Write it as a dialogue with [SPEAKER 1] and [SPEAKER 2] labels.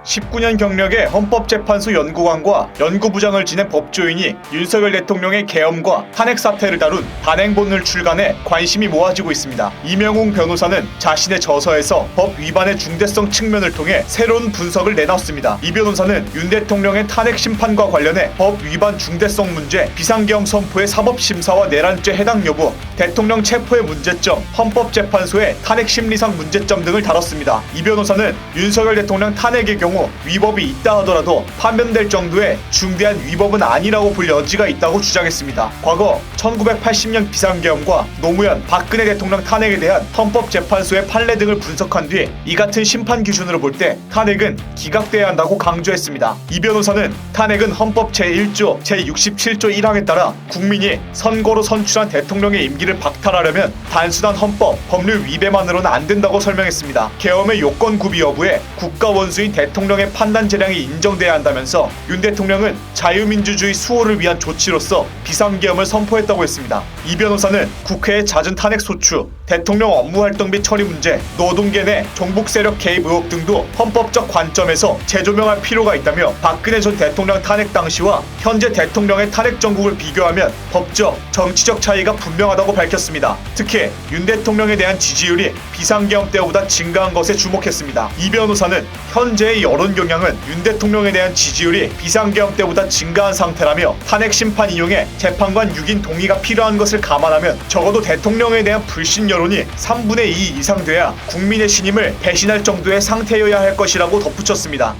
[SPEAKER 1] 19년 경력의 헌법재판소 연구관과 연구부장을 지낸 법조인이 윤석열 대통령의 계엄과 탄핵 사태를 다룬 단행본을 출간해 관심이 모아지고 있습니다. 이명웅 변호사는 자신의 저서에서 법 위반의 중대성 측면을 통해 새로운 분석을 내놨습니다. 이 변호사는 윤 대통령의 탄핵 심판과 관련해 법 위반 중대성 문제, 비상계엄 선포의 사법심사와 내란죄 해당 여부, 대통령 체포의 문제점, 헌법재판소의 탄핵 심리상 문제점 등을 다뤘습니다. 이 변호사는 윤석열 대통령 탄핵의 경우 위법이 있다 하더라도 파면될 정도의 중대한 위법은 아니라고 볼 여지가 있다고 주장했습니다. 과거 1980년 비상계엄과 노무현, 박근혜 대통령 탄핵에 대한 헌법재판소의 판례 등을 분석한 뒤 이 같은 심판 기준으로 볼 때 탄핵은 기각돼야 한다고 강조했습니다. 이 변호사는 탄핵은 헌법 제1조, 제67조 1항에 따라 국민이 선거로 선출한 대통령의 임기를 박탈하려면 단순한 헌법, 법률 위배만으로는 안 된다고 설명했습니다. 계엄의 요건 구비 여부에 국가 원수인 대통령의 판단 재량이 인정돼야 한다면서 윤 대통령은 자유민주주의 수호를 위한 조치로서 비상계엄을 선포했다고 했습니다. 이 변호사는 국회의 잦은 탄핵 소추, 대통령 업무활동 및 처리 문제, 노동계 내 종북 세력 개입 의혹 등도 헌법적 관점에서 재조명할 필요가 있다며 박근혜 전 대통령 탄핵 당시와 현재 대통령의 탄핵 정국을 비교하면 법적, 정치적 차이가 분명하다고 밝혔습니다. 특히 윤 대통령에 대한 지지율이 비상계엄 때보다 증가한 것에 주목했습니다. 이 변호사는 현재의 여론 경향은 윤 대통령에 대한 지지율이 비상계엄 때보다 증가한 상태라며 탄핵 심판 이용에 재판관 6인 동의가 필요한 것을 감안하면 적어도 대통령에 대한 불신 여론이 3분의 2 이상 돼야 국민의 신임을 배신할 정도의 상태여야 할 것이라고 덧붙였습니다.